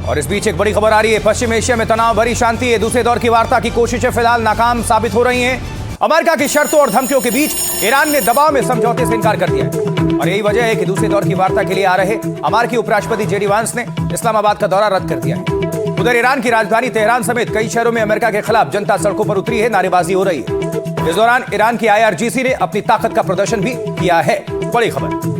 और इस बीच एक बड़ी खबर आ रही है। पश्चिम एशिया में तनाव भरी शांति है। दूसरे दौर की वार्ता की कोशिशें फिलहाल नाकाम साबित हो रही हैं। अमेरिका की शर्तों और धमकियों के बीच ईरान ने दबाव में समझौते से इनकार कर दिया है और यही वजह है कि दूसरे दौर की वार्ता के लिए आ रहे अमेरिकी उपराष्ट्रपति जेडी वांस ने इस्लामाबाद का दौरा रद्द कर दिया है। उधर ईरान की राजधानी तेहरान समेत कई शहरों में अमेरिका के खिलाफ जनता सड़कों पर उतरी है, नारेबाजी हो रही है। इस दौरान ईरान की IRGC ने अपनी ताकत का प्रदर्शन भी किया है। बड़ी खबर।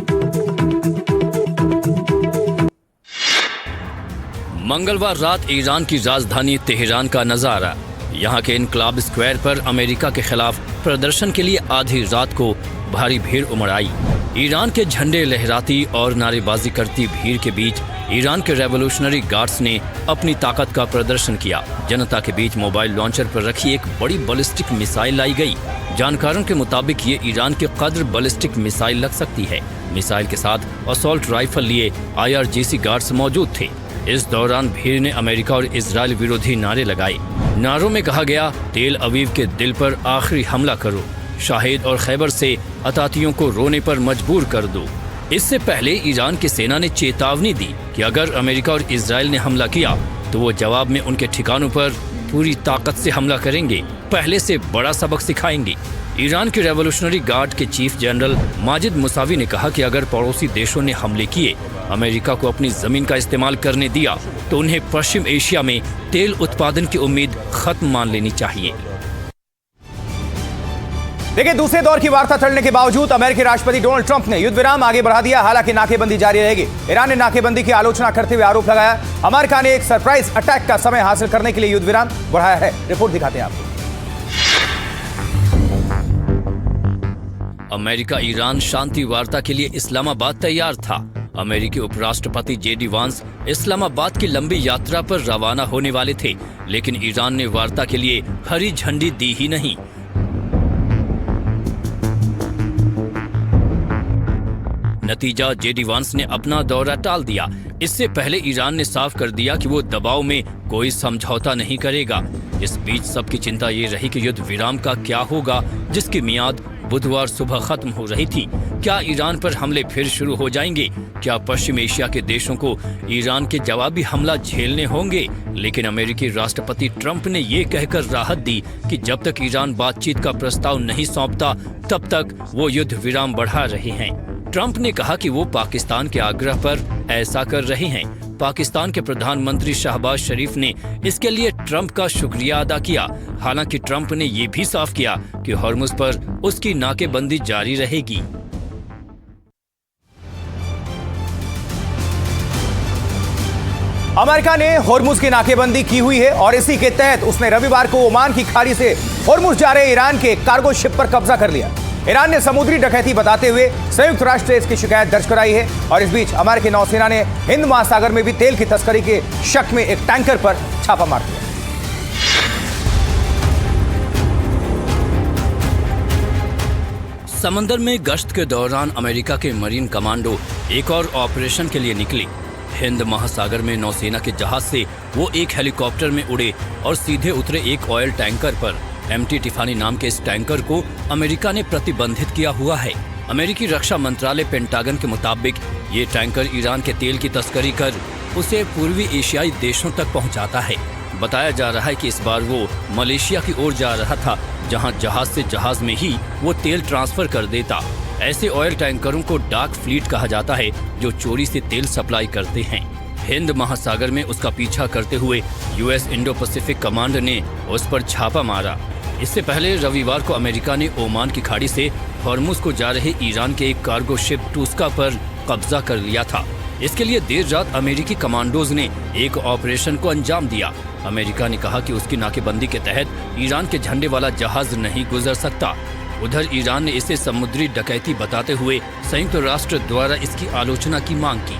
मंगलवार रात ईरान की राजधानी तेहरान का नजारा। यहाँ के इनकलाब स्क्वायर पर अमेरिका के खिलाफ प्रदर्शन के लिए आधी रात को भारी भीड़ उमड़ आई। ईरान के झंडे लहराती और नारेबाजी करती भीड़ के बीच ईरान के रेवोल्यूशनरी गार्ड्स ने अपनी ताकत का प्रदर्शन किया। जनता के बीच मोबाइल लॉन्चर पर रखी एक बड़ी बैलिस्टिक मिसाइल लाई गई। जानकारों के मुताबिक ये ईरान के कद्र बैलिस्टिक मिसाइल लग सकती है। मिसाइल के साथ असॉल्ट राइफल लिए IRGC गार्ड्स मौजूद थे। इस दौरान भीड़ ने अमेरिका और इजराइल विरोधी नारे लगाए। नारों में कहा गया, तेल अवीव के दिल पर आखिरी हमला करो, शाहिद और खैबर से अतातियों को रोने पर मजबूर कर दो। इससे पहले ईरान की सेना ने चेतावनी दी कि अगर अमेरिका और इजराइल ने हमला किया तो वो जवाब में उनके ठिकानों पर पूरी ताकत से हमला करेंगे, पहले से बड़ा सबक सिखाएंगे। ईरान के रेवोल्यूशनरी गार्ड के चीफ जनरल माजिद मुसावी ने कहा कि अगर पड़ोसी देशों ने हमले किए, अमेरिका को अपनी जमीन का इस्तेमाल करने दिया तो उन्हें पश्चिम एशिया में तेल उत्पादन की उम्मीद खत्म मान लेनी चाहिए। देखिए, दूसरे दौर की वार्ता टलने के बावजूद अमेरिकी राष्ट्रपति डोनाल्ड ट्रंप ने युद्ध विराम आगे बढ़ा दिया। हालांकि नाकेबंदी जारी रहेगी। ईरान ने नाकेबंदी की आलोचना करते हुए आरोप लगाया अमेरिका ने एक सरप्राइज अटैक का समय हासिल करने के लिए युद्ध विराम बढ़ाया है। रिपोर्ट दिखाते हैं आपको। अमेरिका ईरान शांति वार्ता के लिए इस्लामाबाद तैयार था। अमेरिकी उपराष्ट्रपति जेडी वांस इस्लामाबाद की लंबी यात्रा पर रवाना होने वाले थे, लेकिन ईरान ने वार्ता के लिए हरी झंडी दी ही नहीं। नतीजा, जेडी वांस ने अपना दौरा टाल दिया। इससे पहले ईरान ने साफ कर दिया कि वो दबाव में कोई समझौता नहीं करेगा। इस बीच सबकी चिंता ये रही कि युद्ध विराम का क्या होगा, जिसकी मियाद बुधवार सुबह खत्म हो रही थी। क्या ईरान पर हमले फिर शुरू हो जाएंगे? क्या पश्चिम एशिया के देशों को ईरान के जवाबी हमला झेलने होंगे? लेकिन अमेरिकी राष्ट्रपति ट्रंप ने ये कहकर राहत दी कि जब तक ईरान बातचीत का प्रस्ताव नहीं सौंपता, तब तक वो युद्ध विराम बढ़ा रहे हैं। ट्रंप ने कहा कि वो पाकिस्तान के आग्रह पर ऐसा कर रहे हैं। पाकिस्तान के प्रधानमंत्री शहबाज शरीफ ने इसके लिए ट्रंप का शुक्रिया अदा किया। हालांकि ट्रंप ने ये भी साफ किया कि हॉर्मुज पर उसकी नाकेबंदी जारी रहेगी। अमेरिका ने हॉर्मुज की नाकेबंदी की हुई है और इसी के तहत उसने रविवार को ओमान की खाड़ी से हॉर्मुज जा रहे ईरान के कार्गो शिप पर कब्जा कर लिया। ईरान ने समुद्री डकैती बताते हुए संयुक्त राष्ट्र से इसकी शिकायत दर्ज कराई है और इस बीच अमेरिकी नौसेना ने हिंद महासागर में भी तेल की तस्करी के शक में एक टैंकर पर छापा मार दिया। समंदर में गश्त के दौरान अमेरिका के मरीन कमांडो एक और ऑपरेशन के लिए निकले। हिंद महासागर में नौसेना के जहाज से वो एक हेलीकॉप्टर में उड़े और सीधे उतरे एक ऑयल टैंकर पर। MT टिफानी नाम के इस टैंकर को अमेरिका ने प्रतिबंधित किया हुआ है। अमेरिकी रक्षा मंत्रालय पेंटागन के मुताबिक ये टैंकर ईरान के तेल की तस्करी कर उसे पूर्वी एशियाई देशों तक पहुंचाता है। बताया जा रहा है कि इस बार वो मलेशिया की ओर जा रहा था, जहां जहाज से जहाज में ही वो तेल ट्रांसफर कर देता। ऐसे ऑयल टैंकरों को डार्क फ्लीट कहा जाता है, जो चोरी से तेल सप्लाई करते हैं। हिंद महासागर में उसका पीछा करते हुए US इंडो पैसिफिक कमांड ने उस पर छापा मारा। इससे पहले रविवार को अमेरिका ने ओमान की खाड़ी से हॉर्मुज को जा रहे ईरान के एक कार्गो शिप टूस्का पर कब्जा कर लिया था। इसके लिए देर रात अमेरिकी कमांडोज ने एक ऑपरेशन को अंजाम दिया। अमेरिका ने कहा कि उसकी नाकेबंदी के तहत ईरान के झंडे वाला जहाज नहीं गुजर सकता। उधर ईरान ने इसे समुद्री डकैती बताते हुए संयुक्त राष्ट्र द्वारा इसकी आलोचना की मांग की।